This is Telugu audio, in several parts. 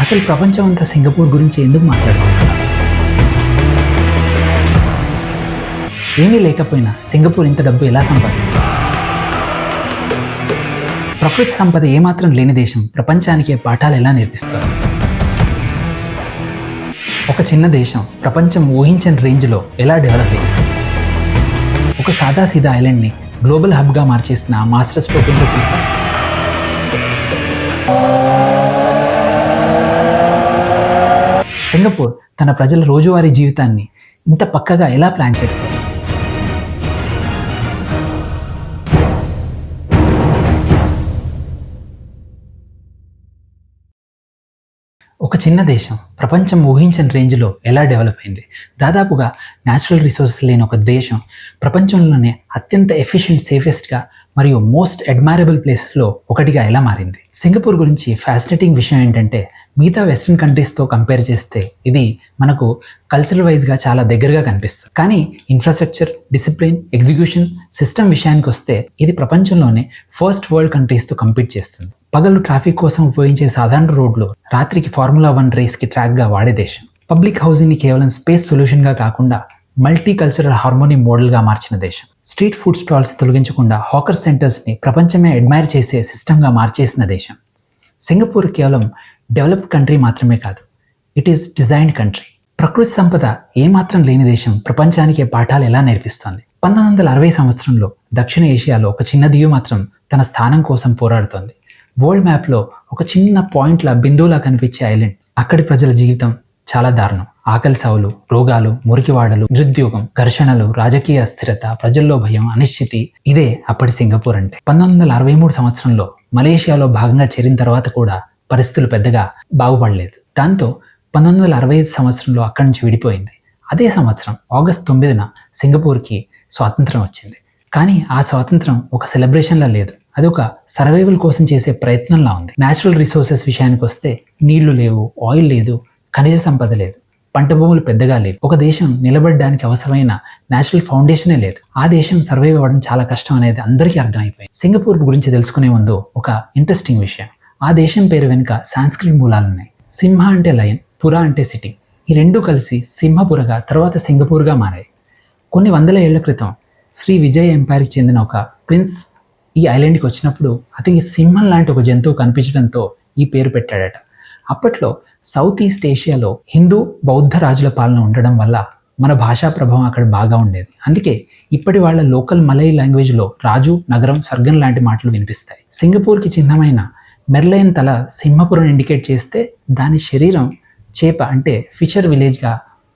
అసలు ప్రపంచం అంతా సింగపూర్ గురించి ఎందుకు మాట్లాడుకుంటున్నారు? ఏమీ లేకపోయినా సింగపూర్ ఇంత డబ్బు ఎలా సంపాదిస్తుంది? ప్రకృతి సంపద ఏమాత్రం లేని దేశం ప్రపంచానికి పాఠాలు ఎలా నేర్పిస్తారు? ఒక చిన్న దేశం ప్రపంచం ఊహించని రేంజ్లో ఎలా డెవలప్ అయింది? ఒక సాదాసీదా ఐలాండ్ని గ్లోబల్ హబ్గా మార్చేసిన మాస్టర్ స్ట్రోక్ ఏంటో తెలుసా? సింగపూర్ తన ప్రజల రోజువారీ జీవితాన్ని ఇంత పక్కగా ఎలా ప్లాన్ చేస్తారు? ఒక చిన్న దేశం ప్రపంచం ఊహించని రేంజ్లో ఎలా డెవలప్ అయింది? దాదాపుగా న్యాచురల్ రిసోర్సెస్ లేని ఒక దేశం ప్రపంచంలోనే అత్యంత ఎఫిషియెంట్, సేఫెస్ట్గా మరియు మోస్ట్ అడ్మైరబుల్ ప్లేసెస్లో ఒకటిగా ఎలా మారింది? సింగపూర్ గురించి ఫ్యాసినేటింగ్ విషయం ఏంటంటే, మిగతా వెస్ట్రన్ కంట్రీస్తో కంపేర్ చేస్తే ఇది మనకు కల్చరల్ వైజ్గా చాలా దగ్గరగా కనిపిస్తుంది. కానీ ఇన్ఫ్రాస్ట్రక్చర్, డిసిప్లిన్, ఎగ్జిక్యూషన్, సిస్టమ్ విషయానికి వస్తే ఇది ప్రపంచంలోనే ఫస్ట్ వరల్డ్ కంట్రీస్తో కంపీట్ చేస్తుంది. పగలు ట్రాఫిక్ కోసం ఉపయోగించే సాధారణ రోడ్లు రాత్రికి ఫార్ములా 1 రేస్కి ట్రాక్గా వాడే దేశం. పబ్లిక్ హౌసింగ్ని కేవలం స్పేస్ సొల్యూషన్గా కాకుండా మల్టీ కల్చరల్ హార్మోనీ మోడల్గా మార్చిన దేశం. స్ట్రీట్ ఫుడ్ స్టాల్స్ తొలగించకుండా హాకర్ సెంటర్స్ని ప్రపంచమే అడ్మైర్ చేసే సిస్టమ్గా మార్చేసిన దేశం. సింగపూర్ కేవలం డెవలప్డ్ కంట్రీ మాత్రమే కాదు, ఇట్ ఈస్ డిజైన్డ్ కంట్రీ. ప్రకృతి సంపద ఏమాత్రం లేని దేశం ప్రపంచానికి పాఠాలు ఎలా నేర్పిస్తోంది? 1960 సంవత్సరంలో దక్షిణ ఏషియాలో ఒక చిన్న దీవి మాత్రం తన స్థానం కోసం పోరాడుతోంది. వరల్డ్ మ్యాప్లో ఒక చిన్న పాయింట్ల బిందువులా కనిపించే ఐలాండ్. అక్కడి ప్రజల జీవితం చాలా దారుణం. ఆకలి సావులు, రోగాలు, మురికివాడలు, నిరుద్యోగం, ఘర్షణలు, రాజకీయ అస్థిరత, ప్రజల్లో భయం, అనిశ్చితి. ఇదే అప్పటి సింగపూర్ అంటే. 1963 సంవత్సరంలో మలేషియాలో భాగంగా చేరిన తర్వాత కూడా పరిస్థితులు పెద్దగా బాగుపడలేదు. దాంతో 1965 సంవత్సరంలో అక్కడి నుంచి విడిపోయింది. అదే సంవత్సరం ఆగస్ట్ 9న సింగపూర్కి స్వాతంత్రం వచ్చింది. కానీ ఆ స్వాతంత్రం ఒక సెలబ్రేషన్లా లేదు, అది ఒక సర్వైవల్ కోసం చేసే ప్రయత్నంలా ఉంది. న్యాచురల్ రిసోర్సెస్ విషయానికి వస్తే నీళ్లు లేవు, ఆయిల్ లేదు, ఖనిజ సంపద లేదు, పంట భూములు పెద్దగా లేవు. ఒక దేశం నిలబడడానికి అవసరమైన న్యాచురల్ ఫౌండేషనే లేదు. ఆ దేశం సర్వైవ్ అవ్వడం చాలా కష్టం అనేది అందరికీ అర్థమైపోయింది. సింగపూర్ గురించి తెలుసుకునే ముందు ఒక ఇంట్రెస్టింగ్ విషయం. ఆ దేశం పేరు వెనుక సాంస్క్రిట్ మూలాలున్నాయి. సింహ అంటే లయన్, పుర అంటే సిటీ. ఈ రెండు కలిసి సింహపురగా తర్వాత సింగపూర్గా మారాయి. కొన్ని వందల ఏళ్ల క్రితం శ్రీ విజయ్ ఎంపైర్కి చెందిన ఒక ప్రిన్స్ ఈ ఐలాండ్కి వచ్చినప్పుడు అతనికి సింహం లాంటి ఒక జంతువు కనిపించడంతో ఈ పేరు పెట్టాడట. అప్పట్లో సౌత్ ఈస్ట్ ఏషియాలో హిందూ, బౌద్ధ రాజుల పాలన ఉండడం వల్ల మన భాషా ప్రభావం అక్కడ బాగా ఉండేది. అందుకే ఇప్పటి వాళ్ళ లోకల్ మలై లాంగ్వేజ్లో రాజు, నగరం, స్వర్గం లాంటి మాటలు వినిపిస్తాయి. సింగపూర్కి చిహ్నమైన మెర్లైన్ తల సింహపురం ఇండికేట్ చేస్తే దాని శరీరం చేప అంటే ఫిషర్ విలేజ్గా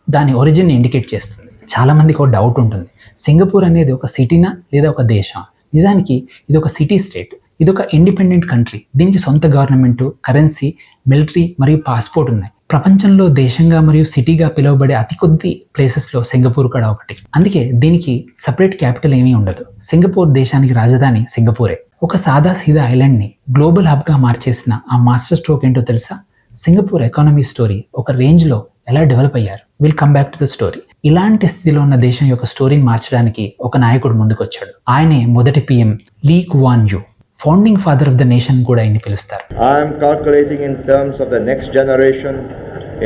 దాని ఒరిజిన్ ఇండికేట్ చేస్తుంది. చాలామందికి ఒక డౌట్ ఉంటుంది, సింగపూర్ అనేది ఒక సిటీనా లేదా ఒక దేశం? నిజానికి ఇది ఒక సిటీ స్టేట్. ఇది ఒక ఇండిపెండెంట్ కంట్రీ. దీనికి సొంత గవర్నమెంటు, కరెన్సీ, మిలిటరీ మరియు పాస్పోర్ట్ ఉన్నాయి. ప్రపంచంలో దేశంగా మరియు సిటీగా పిలువబడే అతి కొద్ది ప్లేసెస్లో సింగపూర్ కూడా ఒకటి. అందుకే దీనికి సపరేట్ క్యాపిటల్ ఏమీ ఉండదు. సింగపూర్ దేశానికి రాజధాని సింగపూరే. ఒక సాదా సీదా ఐలాండ్ని గ్లోబల్ హబ్గా మార్చేసిన ఆ మాస్టర్ స్ట్రోక్ ఏంటో తెలుసా? సింగపూర్ ఎకానమీ స్టోరీ ఒక రేంజ్లో ఎలా డెవలప్ అయ్యారు. Will come back to the story. ఇలాంటి స్థితిలో ఉన్న దేశం యొక్క స్టోరీని మార్చడానికి ఒక నాయకుడు ముందుకొచ్చాడు. ఆయనే మొదటి PM Lee Kuan Yew. Founding father of the nation కూడా ఆయన్ని పిలుస్తారు. I'm calculating in terms of the next generation,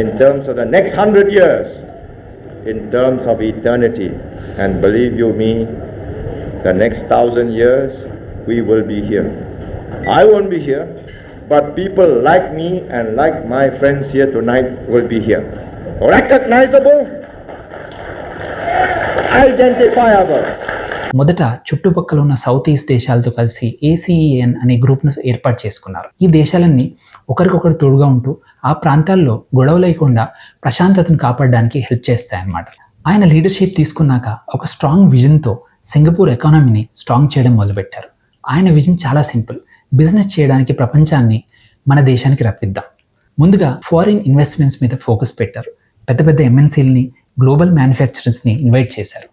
in terms of the next 100 years, in terms of eternity, and believe you me, the next 1000 years we will be here. I won't be here, but people like me and like my friends here tonight will be here. Recognizable, identifiable. మొదట చుట్టుపక్కల ఉన్న సౌత్ ఈస్ట్ దేశాలతో కలిసి ASEAN అనే గ్రూప్ను ఏర్పాటు చేసుకున్నారు. ఈ దేశాలన్నీ ఒకరికొకరు తోడుగా ఉంటూ ఆ ప్రాంతాల్లో గొడవ లేకుండా ప్రశాంతతను కాపాడడానికి హెల్ప్ చేస్తాయన్నమాట. ఆయన లీడర్షిప్ తీసుకున్నాక ఒక స్ట్రాంగ్ విజన్తో సింగపూర్ ఎకానమీని స్ట్రాంగ్ చేయడం మొదలుపెట్టారు. ఆయన విజన్ చాలా సింపుల్. బిజినెస్ చేయడానికి ప్రపంచాన్ని మన దేశానికి రప్పిద్దాం. ముందుగా ఫారిన్ ఇన్వెస్ట్మెంట్స్ మీద ఫోకస్ పెట్టారు. పెద్ద పెద్ద MNCలని, గ్లోబల్ మ్యానుఫ్యాక్చరర్స్ని ఇన్వైట్ చేశారు.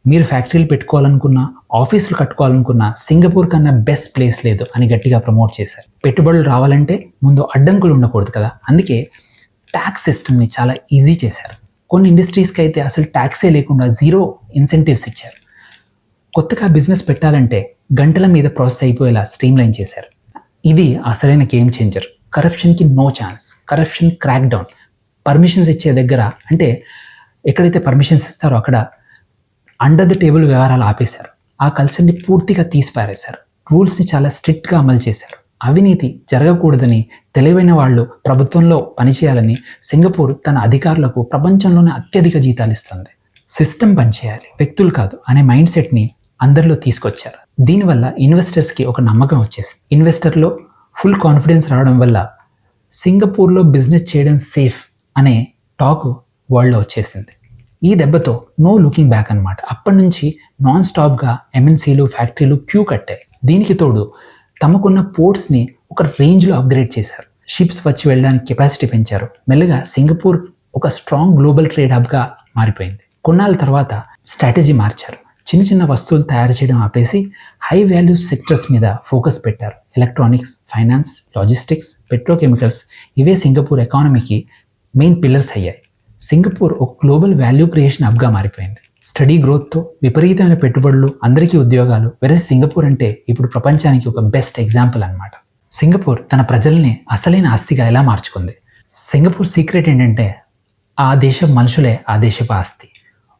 మీరు ఫ్యాక్టరీలు పెట్టుకోవాలనుకున్నా, ఆఫీసులు కట్టుకోవాలనుకున్నా సింగపూర్ కన్నా బెస్ట్ ప్లేస్ లేదు అని గట్టిగా ప్రమోట్ చేశారు. పెట్టుబడులు రావాలంటే ముందు అడ్డంకులు ఉండకూడదు కదా, అందుకే ట్యాక్స్ సిస్టమ్ని చాలా ఈజీ చేశారు. కొన్ని ఇండస్ట్రీస్కి అయితే అసలు ట్యాక్సే లేకుండా 0 ఇన్సెంటివ్స్ ఇచ్చారు. కొత్తగా బిజినెస్ పెట్టాలంటే గంటల మీద ప్రాసెస్ అయిపోయేలా స్ట్రీమ్ లైన్ చేశారు. ఇది అసలైన గేమ్ చేంజర్. కరప్షన్కి no chance, corruption crack down. Permissions ఇచ్చే దగ్గర అంటే ఎక్కడైతే పర్మిషన్స్ ఇస్తారో అక్కడ అండర్ ద టేబుల్ వ్యవహారాలు ఆపేశారు. ఆ కల్చర్ని పూర్తిగా తీసిపారేశారు. రూల్స్ని చాలా స్ట్రిక్ట్గా అమలు చేశారు. అవినీతి జరగకూడదని తెలివైన వాళ్ళు ప్రభుత్వంలో పనిచేయాలని సింగపూర్ తన అధికారులకు ప్రపంచంలోనే అత్యధిక జీతాలు ఇస్తుంది. సిస్టమ్ పనిచేయాలి, వ్యక్తులు కాదు అనే మైండ్ సెట్ని అందరిలో తీసుకొచ్చారు. దీనివల్ల ఇన్వెస్టర్స్కి ఒక నమ్మకం వచ్చేసింది. ఇన్వెస్టర్లో ఫుల్ కాన్ఫిడెన్స్ రావడం వల్ల సింగపూర్లో బిజినెస్ చేయడం సేఫ్ అనే టాక్ వరల్డ్లో వచ్చేసింది. ఈ దెబ్బతో నో లుకింగ్ బ్యాక్ అనమాట. అప్పటి నుంచి నాన్ స్టాప్గా ఎంఎన్సీలు, ఫ్యాక్టరీలు క్యూ కట్టాయి. దీనికి తోడు తమకున్న పోర్ట్స్ని ఒక రేంజ్లో అప్గ్రేడ్ చేశారు. షిప్స్ వచ్చి వెళ్ళడానికి కెపాసిటీ పెంచారు. మెల్లగా సింగపూర్ ఒక స్ట్రాంగ్ గ్లోబల్ ట్రేడ్ హబ్గా మారిపోయింది. కొన్నాళ్ళ తర్వాత స్ట్రాటజీ మార్చారు. చిన్న చిన్న వస్తువులు తయారు చేయడం ఆపేసి హై వాల్యూ సెక్టర్స్ మీద ఫోకస్ పెట్టారు. ఎలక్ట్రానిక్స్, ఫైనాన్స్, లాజిస్టిక్స్, పెట్రోకెమికల్స్ ఇవే సింగపూర్ ఎకానమీకి మెయిన్ పిల్లర్స్ అయ్యాయి. సింగపూర్ ఒక గ్లోబల్ వాల్యూ క్రియేషన్ హబ్గా మారిపోయింది. స్టడీ గ్రోత్తో విపరీతమైన పెట్టుబడులు, అందరికీ ఉద్యోగాలు. వెరసి సింగపూర్ అంటే ఇప్పుడు ప్రపంచానికి ఒక బెస్ట్ ఎగ్జాంపుల్ అన్నమాట. సింగపూర్ తన ప్రజల్ని అసలైన ఆస్తిగా ఎలా మార్చుకుంది? సింగపూర్ సీక్రెట్ ఏంటంటే ఆ దేశం మనుషులే ఆ దేశపు ఆస్తి.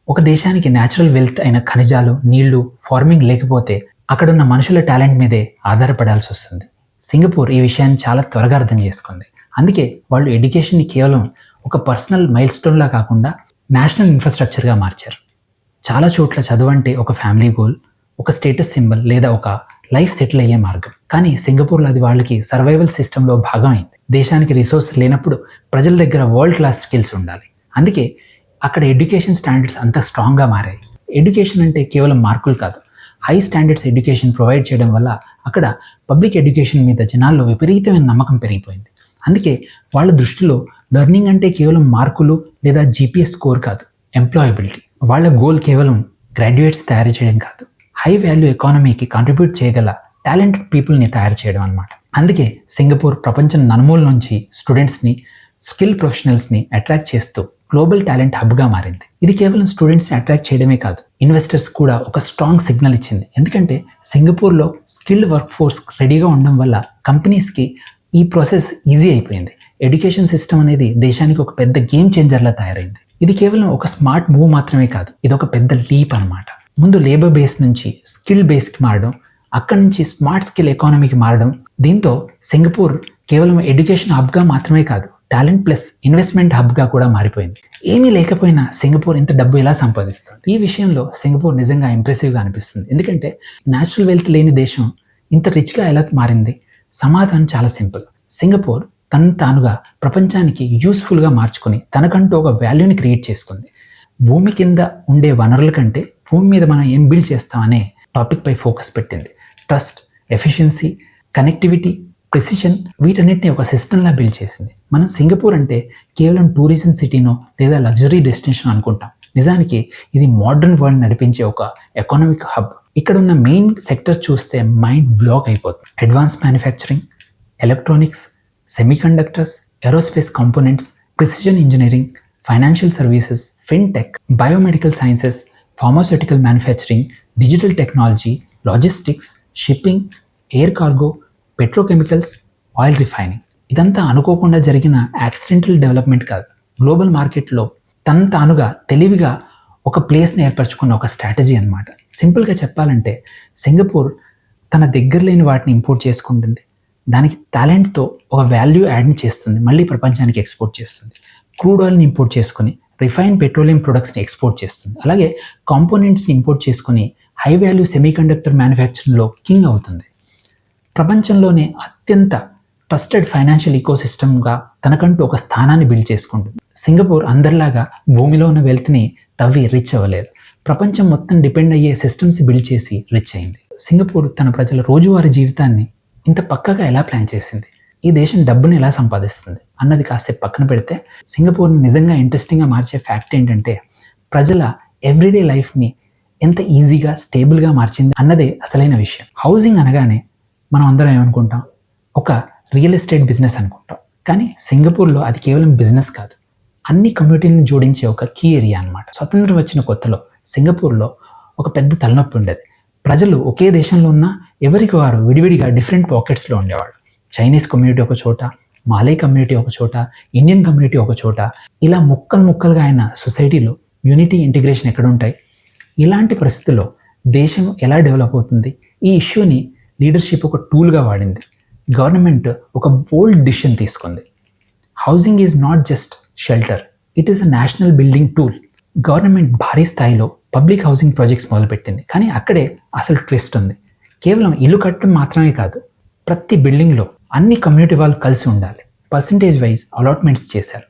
ఒక దేశానికి న్యాచురల్ వెల్త్ అయిన ఖనిజాలు, నీళ్లు, ఫార్మింగ్ లేకపోతే అక్కడున్న మనుషుల టాలెంట్ మీదే ఆధారపడాల్సి వస్తుంది. సింగపూర్ ఈ విషయాన్ని చాలా త్వరగా అర్థం చేసుకుంది. అందుకే వాళ్ళు ఎడ్యుకేషన్ని కేవలం ఒక పర్సనల్ మైల్ స్టోన్లా కాకుండా నేషనల్ ఇన్ఫ్రాస్ట్రక్చర్గా మార్చారు. చాలా చోట్ల చదువు అంటే ఒక ఫ్యామిలీ గోల్, ఒక స్టేటస్ సింబల్ లేదా ఒక లైఫ్ సెటిల్ అయ్యే మార్గం. కానీ సింగపూర్లో అది వాళ్ళకి సర్వైవల్ సిస్టంలో భాగం అయింది. దేశానికి రిసోర్స్ లేనప్పుడు ప్రజల దగ్గర వరల్డ్ క్లాస్ స్కిల్స్ ఉండాలి. అందుకే అక్కడ ఎడ్యుకేషన్ స్టాండర్డ్స్ అంత స్ట్రాంగ్గా మారాయి. ఎడ్యుకేషన్ అంటే కేవలం మార్కులు కాదు, హై స్టాండర్డ్స్ ఎడ్యుకేషన్ ప్రొవైడ్ చేయడం వల్ల అక్కడ పబ్లిక్ ఎడ్యుకేషన్ మీద జనాల్లో విపరీతమైన నమ్మకం పెరిగిపోయింది. అందుకే వాళ్ళ దృష్టిలో లెర్నింగ్ అంటే కేవలం మార్కులు లేదా జీపీఎస్ స్కోర్ కాదు, ఎంప్లాయబిలిటీ. వాళ్ళ గోల్ కేవలం గ్రాడ్యుయేట్స్ తయారు చేయడం కాదు, హై వాల్యూ ఎకానమీకి కాంట్రిబ్యూట్ చేయగల టాలెంటెడ్ పీపుల్ని తయారు చేయడం అనమాట. అందుకే సింగపూర్ ప్రపంచం నలుమూల నుంచి స్టూడెంట్స్ని, స్కిల్ ప్రొఫెషనల్స్ని అట్రాక్ట్ చేస్తూ గ్లోబల్ టాలెంట్ హబ్గా మారింది. ఇది కేవలం స్టూడెంట్స్ని అట్రాక్ట్ చేయడమే కాదు, ఇన్వెస్టర్స్ కూడా ఒక స్ట్రాంగ్ సిగ్నల్ ఇచ్చింది. ఎందుకంటే సింగపూర్లో స్కిల్డ్ వర్క్ ఫోర్స్ రెడీగా ఉండడం వల్ల కంపెనీస్కి ఈ ప్రాసెస్ ఈజీ అయిపోయింది. ఎడ్యుకేషన్ సిస్టమ్ అనేది దేశానికి ఒక పెద్ద గేమ్ చేంజర్లా తయారైంది. ఇది కేవలం ఒక స్మార్ట్ మూవ్ మాత్రమే కాదు, ఇది ఒక పెద్ద లీప్ అనమాట. ముందు లేబర్ బేస్ నుంచి స్కిల్ బేస్కి మారడం, అక్కడి నుంచి స్మార్ట్ స్కిల్ ఎకానమీకి మారడం. దీంతో సింగపూర్ కేవలం ఎడ్యుకేషన్ హబ్గా మాత్రమే కాదు, టాలెంట్ ప్లస్ ఇన్వెస్ట్మెంట్ హబ్గా కూడా మారిపోయింది. ఏమీ లేకపోయినా సింగపూర్ ఇంత డబ్బు ఎలా సంపాదిస్తుంది? ఈ విషయంలో సింగపూర్ నిజంగా ఇంప్రెసివ్గా అనిపిస్తుంది. ఎందుకంటే న్యాచురల్ వెల్త్ లేని దేశం ఇంత రిచ్గా ఎలా మారింది? సమాధానం చాలా సింపుల్. సింగపూర్ తను తానుగా ప్రపంచానికి యూస్ఫుల్గా మార్చుకొని తనకంటూ ఒక వాల్యూని క్రియేట్ చేసుకుంది. భూమి కింద ఉండే వనరుల కంటే భూమి మీద మనం ఏం బిల్డ్ చేస్తామనే టాపిక్పై ఫోకస్ పెట్టింది. ట్రస్ట్, ఎఫిషియన్సీ, కనెక్టివిటీ, ప్రెసిషన్ వీటన్నిటిని ఒక సిస్టంలా బిల్డ్ చేసింది. మనం సింగపూర్ అంటే కేవలం టూరిజం సిటీనో లేదా లగ్జరీ డెస్టినేషన్ అనుకుంటాం. నిజానికి ఇది మోడర్న్ వరల్డ్ నడిపించే ఒక ఎకానమిక్ హబ్. ఇక్కడ ఉన్న మెయిన్ సెక్టర్ చూస్తే మైండ్ బ్లాక్ అయిపోతుంది. Advance manufacturing, electronics, semiconductors, aerospace components, precision engineering, financial services, fintech, biomedical sciences, pharmaceutical manufacturing, digital technology, logistics, shipping, air cargo, petrochemicals, oil refining. ఇదంతా అనుకోకుండా జరిగిన యాక్సిడెంటల్ డెవలప్మెంట్ కాదు, గ్లోబల్ మార్కెట్లో తను తానుగా తెలివిగా ఒక ప్లేస్ని ఏర్పరచుకున్న ఒక స్ట్రాటజీ అనమాట. సింపుల్గా చెప్పాలంటే సింగపూర్ తన దగ్గర లేని వాటిని ఇంపోర్ట్ చేసుకుంటుంది, దానికి టాలెంట్తో ఒక వాల్యూ యాడ్ని చేస్తుంది, మళ్ళీ ప్రపంచానికి ఎక్స్పోర్ట్ చేస్తుంది. క్రూడ్ ఆయిల్ని ఇంపోర్ట్ చేసుకొని రిఫైన్ పెట్రోలియం ప్రొడక్ట్స్ని ఎక్స్పోర్ట్ చేస్తుంది. అలాగే కాంపోనెంట్స్ని ఇంపోర్ట్ చేసుకొని హై వాల్యూ సెమీకండక్టర్ మ్యానుఫ్యాక్చరింగ్లో కింగ్ అవుతుంది. ప్రపంచంలోనే అత్యంత ట్రస్టెడ్ ఫైనాన్షియల్ ఈకోసిస్టమ్గా తనకంటూ ఒక స్థానాన్ని బిల్డ్ చేసుకుంటుంది. సింగపూర్ అందరిలాగా భూమిలో ఉన్న వెల్త్ని తవ్వి రిచ్ అవ్వలేదు, ప్రపంచం మొత్తం డిపెండ్ అయ్యే సిస్టమ్స్ బిల్డ్ చేసి రిచ్ అయింది. సింగపూర్ తన ప్రజల రోజువారీ జీవితాన్ని ఇంత పక్కగా ఎలా ప్లాన్ చేసింది, ఈ దేశం డబ్బుని ఎలా సంపాదిస్తుంది అన్నది కాసేపు పక్కన పెడితే, సింగపూర్ని నిజంగా ఇంట్రెస్టింగ్గా మార్చే ఫ్యాక్ట్ ఏంటంటే ప్రజల ఎవ్రీడే లైఫ్ని ఎంత ఈజీగా, స్టేబుల్గా మార్చింది అన్నదే అసలైన విషయం. హౌసింగ్ అనగానే మనం అందరం ఏమనుకుంటాం? ఒక రియల్ ఎస్టేట్ బిజినెస్ అనుకుంటాం. కానీ సింగపూర్లో అది కేవలం బిజినెస్ కాదు, అన్ని కమ్యూనిటీలను జోడించే ఒక కీ ఏరియా అనమాట. స్వతంత్రం వచ్చిన కొత్తలో సింగపూర్లో ఒక పెద్ద తలనొప్పి ఉండేది. ప్రజలు ఒకే దేశంలో ఉన్న ఎవరికి వారు విడివిడిగా డిఫరెంట్ పాకెట్స్లో ఉండేవాళ్ళు. చైనీస్ కమ్యూనిటీ ఒక చోట, మాలే కమ్యూనిటీ ఒక చోట, ఇండియన్ కమ్యూనిటీ ఒక చోట, ఇలా ముక్కలుగా అయిన సొసైటీలో యూనిటీ, ఇంటిగ్రేషన్ ఎక్కడ ఉంటాయి? ఇలాంటి పరిస్థితుల్లో దేశం ఎలా డెవలప్ అవుతుంది? ఈ ఇష్యూని లీడర్షిప్ ఒక టూల్గా వాడింది. గవర్నమెంట్ ఒక బోల్డ్ డిసిషన్ తీసుకుంది. Housing is not just shelter, it is a national building tool. Government భారీ స్థాయిలో పబ్లిక్ హౌసింగ్ ప్రాజెక్ట్స్ మొదలుపెట్టింది. కానీ అక్కడే అసలు ట్విస్ట్ ఉంది. కేవలం ఇల్లు కట్టడం మాత్రమే కాదు, ప్రతి బిల్డింగ్లో అన్ని కమ్యూనిటీ వాళ్ళు కలిసి ఉండాలి. పర్సంటేజ్ వైజ్ అలాట్మెంట్స్ చేశారు.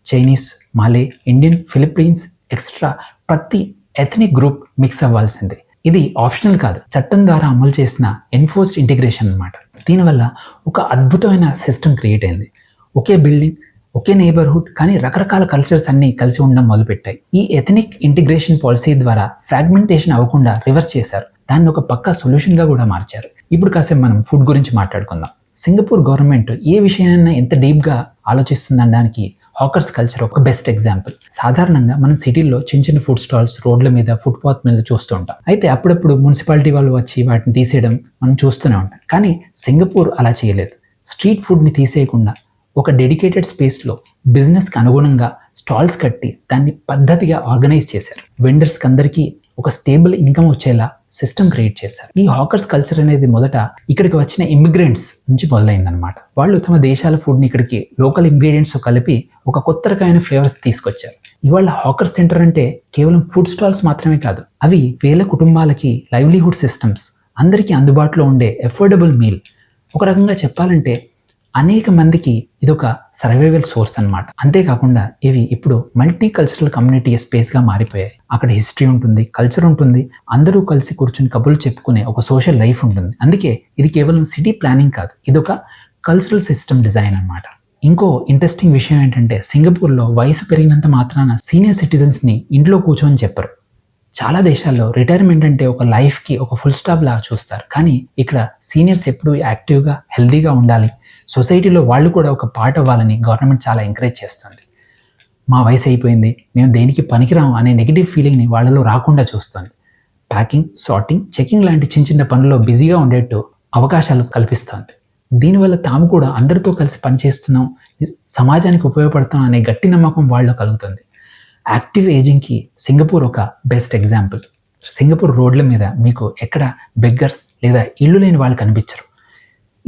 చైనీస్, మాలే, ఇండియన్, ఫిలిప్పీన్స్ ఎక్స్ట్రా ప్రతి ఎథనిక్ గ్రూప్ మిక్స్ అవ్వాల్సిందే. ఇది ఆప్షనల్ కాదు, చట్టం ద్వారా అమలు చేసిన ఎన్ఫోర్స్డ్ ఇంటిగ్రేషన్ అన్నమాట. దీనివల్ల ఒక అద్భుతమైన సిస్టమ్ క్రియేట్ అయింది. ఒకే బిల్డింగ్, ఒకే నైబర్హుడ్, కానీ రకరకాల కల్చర్స్ అన్నీ కలిసి ఉండడం మొదలుపెట్టాయి. ఈ ఎథనిక్ ఇంటిగ్రేషన్ పాలసీ ద్వారా ఫ్రాగ్మెంటేషన్ అవ్వకుండా రివర్స్ చేశారు. దాన్ని ఒక పక్కా సొల్యూషన్గా కూడా మార్చారు. ఇప్పుడు కాసేపు మనం ఫుడ్ గురించి మాట్లాడుకుందాం. సింగపూర్ గవర్నమెంట్ ఏ విషయాన్ని ఎంత డీప్గా ఆలోచిస్తుందనడానికి హాకర్స్ కల్చర్ ఒక బెస్ట్ ఎగ్జాంపుల్. సాధారణంగా మనం సిటీల్లో చిన్న ఫుడ్ స్టాల్స్ రోడ్ల మీద, ఫుట్పాత్ మీద చూస్తూ ఉంటాం. అయితే అప్పుడప్పుడు మున్సిపాలిటీ వాళ్ళు వచ్చి వాటిని తీసేయడం మనం చూస్తూనే ఉంటాం. కానీ సింగపూర్ అలా చేయలేదు. స్ట్రీట్ ఫుడ్ని తీసేయకుండా ఒక డెడికేటెడ్ స్పేస్లో బిజినెస్కి అనుగుణంగా స్టాల్స్ కట్టి దాన్ని పద్ధతిగా ఆర్గనైజ్ చేశారు. వెండర్స్కి అందరికీ ఒక స్టేబుల్ ఇన్కమ్ వచ్చేలా సిస్టమ్ క్రియేట్ చేశారు. ఈ హాకర్స్ కల్చర్ అనేది మొదట ఇక్కడికి వచ్చిన ఇమిగ్రెంట్స్ నుంచి మొదలైందనమాట. వాళ్ళు తమ దేశాల ఫుడ్ని ఇక్కడికి లోకల్ ఇంగ్రీడియంట్స్ కలిపి ఒక కొత్త రకమైన ఫ్లేవర్స్ తీసుకొచ్చారు. ఇవాళ హాకర్ సెంటర్ అంటే కేవలం ఫుడ్ స్టాల్స్ మాత్రమే కాదు, అవి వేల కుటుంబాలకి లైవ్లీహుడ్ సిస్టమ్స్, అందరికీ అందుబాటులో ఉండే అఫోర్డబుల్ మీల్. ఒక రకంగా చెప్పాలంటే అనేక మందికి ఇదొక సర్వైవల్ సోర్స్ అన్నమాట. అంతేకాకుండా ఇవి ఇప్పుడు మల్టీ కల్చరల్ కమ్యూనిటీ స్పేస్గా మారిపోయాయి. అక్కడ హిస్టరీ ఉంటుంది, కల్చర్ ఉంటుంది, అందరూ కలిసి కూర్చుని కబుర్లు చెప్పుకునే ఒక సోషల్ లైఫ్ ఉంటుంది. అందుకే ఇది కేవలం సిటీ ప్లానింగ్ కాదు, ఇదొక కల్చరల్ సిస్టమ్ డిజైన్ అన్నమాట. ఇంకో ఇంట్రెస్టింగ్ విషయం ఏంటంటే సింగపూర్లో వయసు పెరిగినంత మాత్రాన సీనియర్ సిటిజన్స్ని ఇంట్లో కూర్చొని చెప్పరు. చాలా దేశాల్లో రిటైర్మెంట్ అంటే ఒక లైఫ్కి ఒక ఫుల్ స్టాప్ లాగా చూస్తారు. కానీ ఇక్కడ సీనియర్స్ ఎప్పుడూ యాక్టివ్గా, హెల్తీగా ఉండాలి, సొసైటీలో వాళ్ళు కూడా ఒక పార్ట్ అవ్వాలని గవర్నమెంట్ చాలా ఎంకరేజ్ చేస్తుంది. మా వయసు అయిపోయింది, మేము దేనికి పనికిరాము అనే నెగిటివ్ ఫీలింగ్ని వాళ్ళలో రాకుండా చూస్తుంది. ప్యాకింగ్, సార్టింగ్, చెకింగ్ లాంటి చిన్న పనుల్లో బిజీగా ఉండేట్టు అవకాశాలు కల్పిస్తుంది. దీనివల్ల తాము కూడా అందరితో కలిసి పనిచేస్తున్నాం, సమాజానికి ఉపయోగపడుతున్నాం అనే గట్టి నమ్మకం వాళ్ళలో కలుగుతుంది. యాక్టివ్ ఏజింగ్కి సింగపూర్ ఒక బెస్ట్ ఎగ్జాంపుల్. సింగపూర్ రోడ్ల మీద మీకు ఎక్కడ బెగ్గర్స్ లేదా ఇల్లు లేని వాళ్ళు కనిపించరు.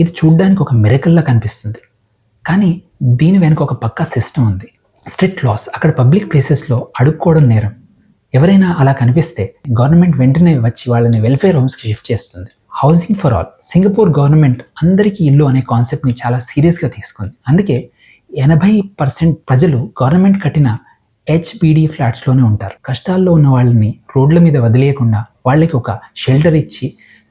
ఇది చూడ్డానికి ఒక మిరకల్లా కనిపిస్తుంది. కానీ దీని వెనుక ఒక పక్కా సిస్టమ్ ఉంది. Strict laws. అక్కడ పబ్లిక్ ప్లేసెస్లో అడుక్కోవడం నేరం. ఎవరైనా అలా కనిపిస్తే గవర్నమెంట్ వెంటనే వచ్చి వాళ్ళని వెల్ఫేర్ హోమ్స్కి షిఫ్ట్ చేస్తుంది. Housing for all. Singapore government అందరికీ ఇల్లు అనే కాన్సెప్ట్ని చాలా సీరియస్గా తీసుకుంది. అందుకే 80% ప్రజలు గవర్నమెంట్ కట్టిన HBD ఫ్లాట్స్లోనే ఉంటారు. కష్టాల్లో ఉన్న వాళ్ళని రోడ్ల మీద వదిలేయకుండా వాళ్ళకి ఒక షెల్టర్ ఇచ్చి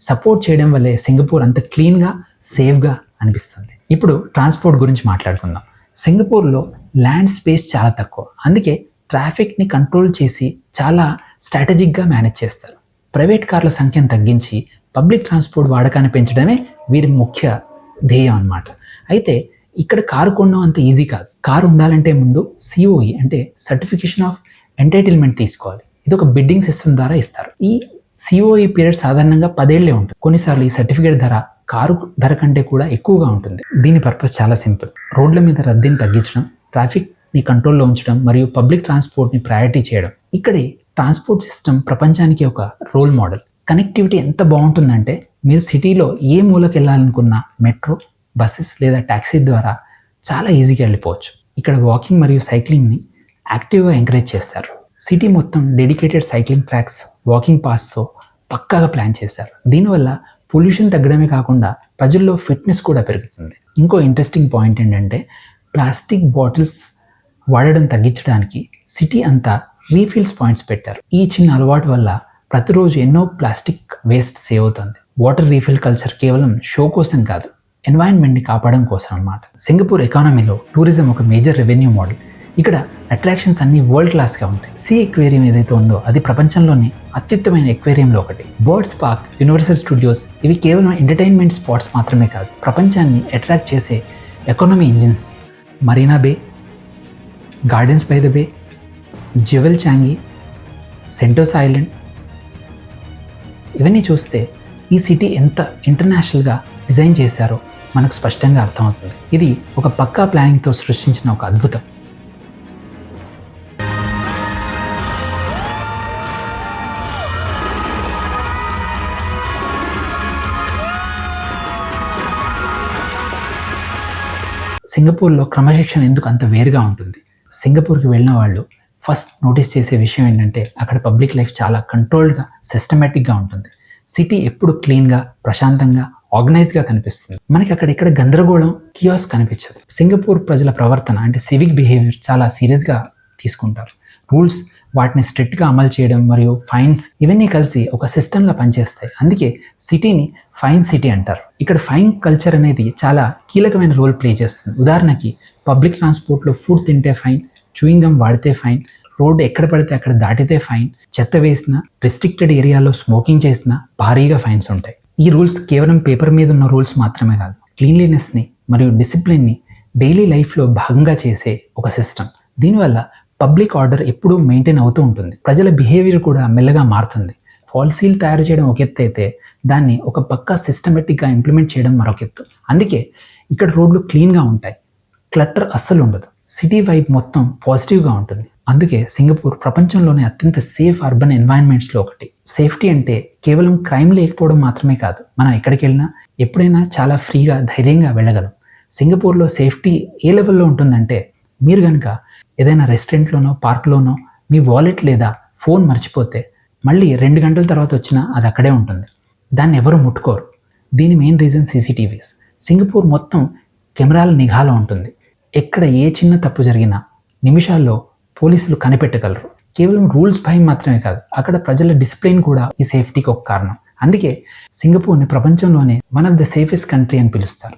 సపోర్ట్ చేయడం వల్లే సింగపూర్ అంత క్లీన్గా, సేఫ్గా అనిపిస్తుంది. ఇప్పుడు ట్రాన్స్పోర్ట్ గురించి మాట్లాడుకుందాం. సింగపూర్లో ల్యాండ్ స్పేస్ చాలా తక్కువ. అందుకే ట్రాఫిక్ని కంట్రోల్ చేసి చాలా స్ట్రాటజిక్గా మేనేజ్ చేస్తారు. ప్రైవేట్ కార్ల సంఖ్యను తగ్గించి పబ్లిక్ ట్రాన్స్పోర్ట్ వాడకాన్ని పెంచడమే వీరి ముఖ్య ధ్యేయం అన్నమాట. అయితే ఇక్కడ కారు కొనడం అంత ఈజీ కాదు. కారు ఉండాలంటే ముందు COE అంటే సర్టిఫికేషన్ ఆఫ్ ఎంటైటిల్మెంట్ తీసుకోవాలి. ఇది ఒక బిడ్డింగ్ సిస్టమ్ ద్వారా ఇస్తారు. ఈ COE పీరియడ్ సాధారణంగా 10 ఏళ్లే ఉంటుంది. కొన్నిసార్లు ఈ సర్టిఫికేట్ ధర కారు ధర కంటే కూడా ఎక్కువగా ఉంటుంది. దీని పర్పస్ చాలా సింపుల్. రోడ్ల మీద రద్దీని తగ్గించడం, ట్రాఫిక్ని కంట్రోల్లో ఉంచడం మరియు పబ్లిక్ ట్రాన్స్పోర్ట్ని ప్రయారిటీ చేయడం. ఇక్కడి ట్రాన్స్పోర్ట్ సిస్టమ్ ప్రపంచానికి ఒక రోల్ మోడల్. కనెక్టివిటీ ఎంత బాగుంటుందంటే మీరు సిటీలో ఏ మూలకు వెళ్ళాలనుకున్నా మెట్రో, బస్సెస్ లేదా ట్యాక్సీ ద్వారా చాలా ఈజీగా వెళ్ళిపోవచ్చు. ఇక్కడ వాకింగ్ మరియు సైక్లింగ్ని యాక్టివ్గా ఎంకరేజ్ చేస్తారు. సిటీ మొత్తం డెడికేటెడ్ సైక్లింగ్ ట్రాక్స్, వాకింగ్ పాత్స్తో పక్కాగా ప్లాన్ చేశారు. దీనివల్ల పొల్యూషన్ తగ్గడమే కాకుండా ప్రజల్లో ఫిట్నెస్ కూడా పెరుగుతుంది. ఇంకో ఇంట్రెస్టింగ్ పాయింట్ ఏంటంటే ప్లాస్టిక్ బాటిల్స్ వాడడం తగ్గించడానికి సిటీ అంతా రీఫిల్స్ పాయింట్స్ పెట్టారు. ఈ చిన్న అలవాటు వల్ల ప్రతిరోజు ఎన్నో ప్లాస్టిక్ వేస్ట్ సేవ్ అవుతుంది. వాటర్ రీఫిల్ కల్చర్ కేవలం షో కోసం కాదు, ఎన్వైరన్మెంట్ని కాపాడడం కోసం అన్నమాట. సింగపూర్ ఎకానమీలో టూరిజం ఒక మేజర్ రెవెన్యూ మోడల్. ఇక్కడ అట్రాక్షన్స్ అన్ని వరల్డ్ క్లాస్గా ఉంటాయి. సీ ఎక్వేరియం ఏదైతే ఉందో అది ప్రపంచంలోని అత్యుత్తమైన ఎక్వేరియంలో ఒకటి. బర్డ్స్ పార్క్, యూనివర్సల్ స్టూడియోస్ ఇవి కేవలం ఎంటర్టైన్మెంట్ స్పాట్స్ మాత్రమే కాదు, ప్రపంచాన్ని అట్రాక్ట్ చేసే economy engines. Marina Bay, Gardens by the Bay, Jewel Changi, Sentosa island, ఇవన్నీ చూస్తే ఈ సిటీ ఎంత ఇంటర్నేషనల్గా డిజైన్ చేశారో మనకు స్పష్టంగా అర్థమవుతుంది. ఇది ఒక పక్కా ప్లానింగ్తో సృష్టించిన ఒక అద్భుతం. సింగపూర్లో క్రమశిక్షణ ఎందుకు అంత వేరుగా ఉంటుంది? సింగపూర్కి వెళ్ళిన వాళ్ళు ఫస్ట్ నోటీస్ చేసే విషయం ఏంటంటే అక్కడ పబ్లిక్ లైఫ్ చాలా కంట్రోల్డ్గా, సిస్టమేటిక్గా ఉంటుంది. సిటీ ఎప్పుడు క్లీన్గా, ప్రశాంతంగా, ఆర్గనైజ్గా కనిపిస్తుంది. మనకి అక్కడ ఇక్కడ గందరగోళం, కియాస్ కనిపించదు. సింగపూర్ ప్రజల ప్రవర్తన అంటే సివిక్ బిహేవియర్ చాలా సీరియస్గా తీసుకుంటారు. రూల్స్ వాటిని స్ట్రిక్ట్గా అమలు చేయడం మరియు ఫైన్స్ ఇవన్నీ కలిసి ఒక సిస్టంలా పనిచేస్తాయి. అందుకే సిటీని ఫైన్ సిటీ అంటారు. ఇక్కడ ఫైన్ కల్చర్ అనేది చాలా కీలకమైన రోల్ ప్లే చేస్తుంది. ఉదాహరణకి పబ్లిక్ ట్రాన్స్పోర్ట్లో ఫుడ్ తింటే ఫైన్, చూయింగ్ గమ్ వాడితే ఫైన్, రోడ్డు ఎక్కడ పడితే అక్కడ దాటితే ఫైన్, చెత్త వేసినా, రెస్ట్రిక్టెడ్ ఏరియాలో స్మోకింగ్ చేసినా భారీగా ఫైన్స్ ఉంటాయి. ఈ రూల్స్ కేవలం పేపర్ మీద ఉన్న రూల్స్ మాత్రమే కాదు, క్లీన్లీనెస్ని మరియు డిసిప్లిన్ని డైలీ లైఫ్లో భాగంగా చేసే ఒక సిస్టమ్. దీనివల్ల పబ్లిక్ ఆర్డర్ ఎప్పుడూ మెయింటైన్ అవుతూ ఉంటుంది. ప్రజల బిహేవియర్ కూడా మెల్లగా మారుతుంది. పాలసీలు తయారు చేయడం ఒక ఎత్తు అయితే దాన్ని ఒక పక్కా సిస్టమేటిక్గా ఇంప్లిమెంట్ చేయడం మరొక ఎత్తు. అందుకే ఇక్కడ రోడ్లు క్లీన్గా ఉంటాయి, క్లట్టర్ అస్సలు ఉండదు, సిటీ వైబ్ మొత్తం పాజిటివ్గా ఉంటుంది. అందుకే సింగపూర్ ప్రపంచంలోనే అత్యంత సేఫ్ అర్బన్ ఎన్వైరన్మెంట్స్లో ఒకటి. సేఫ్టీ అంటే కేవలం క్రైమ్ లేకపోవడం మాత్రమే కాదు, మనం ఎక్కడికి వెళ్ళినా ఎప్పుడైనా చాలా ఫ్రీగా, ధైర్యంగా వెళ్ళగలం. సింగపూర్లో సేఫ్టీ ఏ లెవెల్లో ఉంటుందంటే మీరు కనుక ఏదైనా రెస్టారెంట్లోనో, పార్క్లోనో మీ వాలెట్ లేదా ఫోన్ మర్చిపోతే మళ్ళీ 2 గంటల తర్వాత వచ్చినా అది అక్కడే ఉంటుంది. దాన్ని ఎవరు ముట్టుకోరు. దీని మెయిన్ రీజన్ సీసీటీవీస్. సింగపూర్ మొత్తం కెమెరాల నిఘాలో ఉంటుంది. ఎక్కడ ఏ చిన్న తప్పు జరిగినా నిమిషాల్లో పోలీసులు కనిపెట్టగలరు. కేవలం రూల్స్ భయం మాత్రమే కాదు, అక్కడ ప్రజల డిసిప్లిన్ కూడా ఈ సేఫ్టీకి ఒక కారణం. అందుకే సింగపూర్ని ప్రపంచంలోనే one of the safest country అని పిలుస్తారు.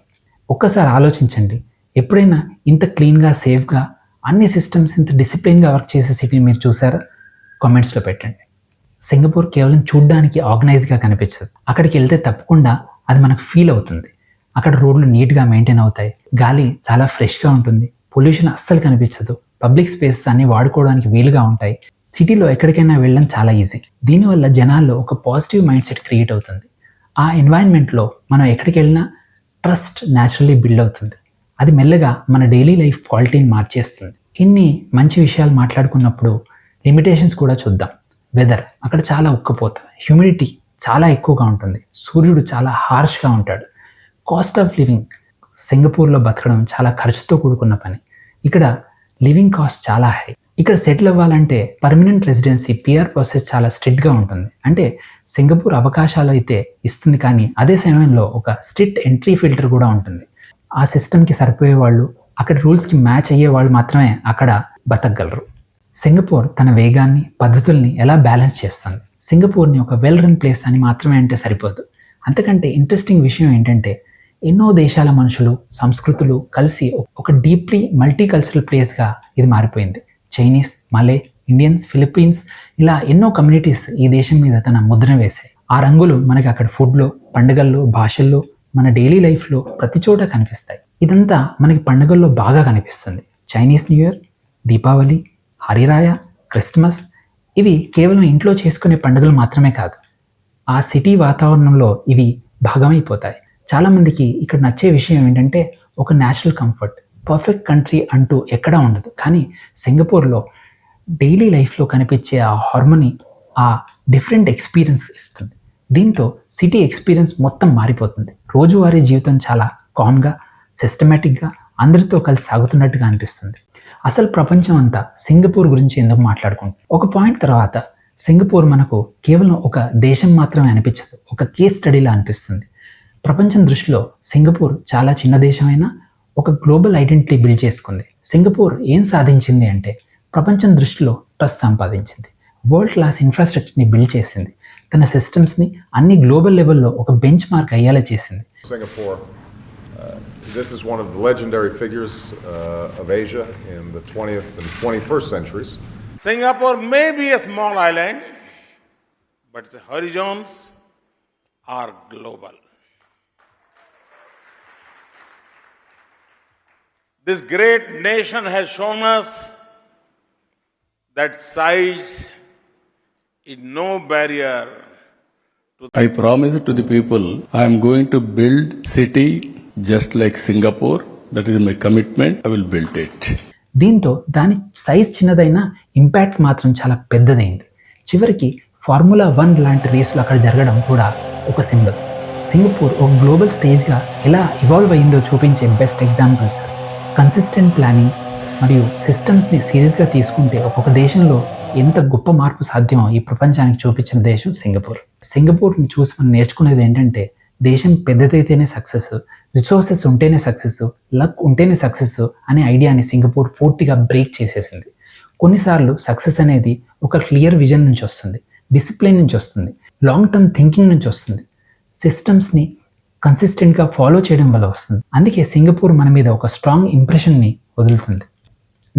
ఒక్కసారి ఆలోచించండి, ఎప్పుడైనా ఇంత క్లీన్గా, సేఫ్గా, అన్ని సిస్టమ్స్ ఇంత డిసిప్లిన్గా వర్క్ చేసే సిటీని మీరు చూసారా? కామెంట్స్లో పెట్టండి. సింగపూర్ కేవలం చూడ్డానికి ఆర్గనైజ్గా కనిపించదు, అక్కడికి వెళ్తే తప్పకుండా అది మనకు ఫీల్ అవుతుంది. అక్కడ రోడ్లు నీట్గా మెయింటైన్ అవుతాయి, గాలి చాలా ఫ్రెష్గా ఉంటుంది, పొల్యూషన్ అస్సలు కనిపించదు, పబ్లిక్ స్పేసెస్ అన్ని వాడుకోవడానికి వీలుగా ఉంటాయి. సిటీలో ఎక్కడికైనా వెళ్ళడం చాలా ఈజీ. దీనివల్ల జనాల్లో ఒక పాజిటివ్ మైండ్ సెట్ క్రియేట్ అవుతుంది. ఆ ఎన్వైరన్మెంట్లో మనం ఎక్కడికి వెళ్ళినా ట్రస్ట్ న్యాచురల్లీ బిల్డ్ అవుతుంది. అది మెల్లగా మన డైలీ లైఫ్ క్వాలిటీని మార్చేస్తుంది. ఇన్ని మంచి విషయాలు మాట్లాడుకున్నప్పుడు లిమిటేషన్స్ కూడా చూద్దాం. వెదర్ అక్కడ చాలా ఉక్కపోత, హ్యూమిడిటీ చాలా ఎక్కువగా ఉంటుంది, సూర్యుడు చాలా హార్ష్గా ఉంటాడు. కాస్ట్ ఆఫ్ లివింగ్, సింగపూర్లో బతకడం చాలా ఖర్చుతో కూడుకున్న పని. ఇక్కడ లివింగ్ కాస్ట్ చాలా హై. ఇక్కడ సెటిల్ అవ్వాలంటే పర్మనెంట్ రెసిడెన్సీ పిఆర్ ప్రాసెస్ చాలా స్ట్రిక్ట్గా ఉంటుంది. అంటే సింగపూర్ అవకాశాలు అయితే ఇస్తుంది, కానీ అదే సమయంలో ఒక స్ట్రిక్ట్ ఎంట్రీ ఫిల్టర్ కూడా ఉంటుంది. ఆ సిస్టమ్కి సరిపోయే వాళ్ళు, అక్కడ రూల్స్కి మ్యాచ్ అయ్యే వాళ్ళు మాత్రమే అక్కడ బతకగలరు. సింగపూర్ తన వేగాన్ని, పద్ధతుల్ని ఎలా బ్యాలెన్స్ చేస్తుంది? సింగపూర్ని ఒక వెల్ రన్ ప్లేస్ అని మాత్రమే అంటే సరిపోదు. అంతకంటే ఇంట్రెస్టింగ్ విషయం ఏంటంటే ఎన్నో దేశాల మనుషులు, సంస్కృతులు కలిసి ఒక డీప్లీ మల్టీ కల్చరల్ ప్లేస్గా ఇది మారిపోయింది. చైనీస్, మలే, ఇండియన్స్, ఫిలిప్పీన్స్ ఇలా ఎన్నో కమ్యూనిటీస్ ఈ దేశం మీద తన ముద్ర వేశాయి. ఆ రంగులు మనకి అక్కడ ఫుడ్లో, పండుగల్లో, భాషల్లో, మన డైలీ లైఫ్లో ప్రతి చోట కనిపిస్తాయి. ఇదంతా మనకి పండుగల్లో బాగా కనిపిస్తుంది. Chinese New Year, Deepavali, Hari Raya, Christmas ఇవి కేవలం ఇంట్లో చేసుకునే పండుగలు మాత్రమే కాదు, ఆ సిటీ వాతావరణంలో ఇవి భాగమైపోతాయి. చాలామందికి ఇక్కడ నచ్చే విషయం ఏంటంటే ఒక న్యాచురల్ కంఫర్ట్. పర్ఫెక్ట్ కంట్రీ అంటూ ఎక్కడా ఉండదు, కానీ సింగపూర్లో డైలీ లైఫ్లో కనిపించే ఆ హార్మనీ, ఆ డిఫరెంట్ ఎక్స్పీరియన్స్ ఇస్తుంది. దీంతో సిటీ ఎక్స్పీరియన్స్ మొత్తం మారిపోతుంది. రోజువారీ జీవితం చాలా కామ్గా, సిస్టమేటిక్గా, అందరితో కలిసి సాగుతున్నట్టుగా అనిపిస్తుంది. అసలు ప్రపంచం అంతా సింగపూర్ గురించి ఎందుకు మాట్లాడుకుంటుంది? ఒక పాయింట్ తర్వాత సింగపూర్ మనకు కేవలం ఒక దేశం మాత్రమే అనిపించదు, ఒక కేస్ స్టడీలా అనిపిస్తుంది. ప్రపంచం దృష్టిలో సింగపూర్ చాలా చిన్న దేశమైనా ఒక గ్లోబల్ ఐడెంటిటీ బిల్డ్ చేసుకుంది. సింగపూర్ ఏం సాధించింది అంటే ప్రపంచం దృష్టిలో ట్రస్ట్ సంపాదించింది, వరల్డ్ క్లాస్ ఇన్ఫ్రాస్ట్రక్చర్ని బిల్డ్ చేసింది, తన సిస్టమ్స్ని అన్ని గ్లోబల్ లెవెల్లో ఒక బెంచ్ మార్క్ అయ్యేలా చేసింది. Singapore, this is one of the legendary figures of Asia in the 20th and 21st centuries. Singapore may be a small island, but its horizons are global. This great nation has shown us that size is no barrier. I promise to the people I am going to build city Just like Singapore, that is my commitment, I will build it. దీంతో దాని సైజ్ చిన్నదైనా ఇంపాక్ట్ మాత్రం చాలా పెద్దదైంది. చివరికి ఫార్ములా 1 లాంటి రేసులు అక్కడ జరగడం కూడా ఒక సింబల్. సింగపూర్ ఒక గ్లోబల్ స్టేజ్గా ఎలా ఇవాల్వ్ అయ్యిందో చూపించే బెస్ట్ ఎగ్జాంపుల్స్. కన్సిస్టెంట్ ప్లానింగ్ మరియు సిస్టమ్స్ని సీరియస్గా తీసుకుంటే ఒక్కొక్క దేశంలో ఎంత గొప్ప మార్పు సాధ్యమో ఈ ప్రపంచానికి చూపించిన దేశం సింగపూర్. సింగపూర్ని చూసి మనం నేర్చుకునేది ఏంటంటే దేశం పెద్దదైతేనే సక్సెస్, రిసోర్సెస్ ఉంటేనే సక్సెస్, లక్ ఉంటేనే సక్సెస్ అనే ఐడియాని సింగపూర్ పూర్తిగా బ్రేక్ చేసేసింది. కొన్నిసార్లు సక్సెస్ అనేది ఒక క్లియర్ విజన్ నుంచి వస్తుంది, డిసిప్లిన్ నుంచి వస్తుంది, లాంగ్ టర్మ్ థింకింగ్ నుంచి వస్తుంది, సిస్టమ్స్ని కన్సిస్టెంట్గా ఫాలో చేయడం వల్ల వస్తుంది. అందుకే సింగపూర్ మన మీద ఒక స్ట్రాంగ్ ఇంప్రెషన్ని వదులుతుంది.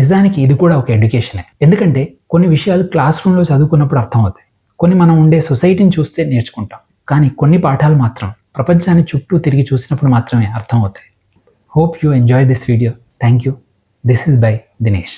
నిజానికి ఇది కూడా ఒక ఎడ్యుకేషనే. ఎందుకంటే కొన్ని విషయాలు క్లాస్ రూమ్లో చదువుకున్నప్పుడు అర్థమవుతాయి, కొన్ని మనం ఉండే సొసైటీని చూస్తే నేర్చుకుంటాం. కానీ కొన్ని పాఠాలు మాత్రం ప్రపంచాన్ని చుట్టూ తిరిగి చూసినప్పుడు మాత్రమే అర్థమవుతాయి. Hope you enjoy this video. Thank you. This is by Dinesh.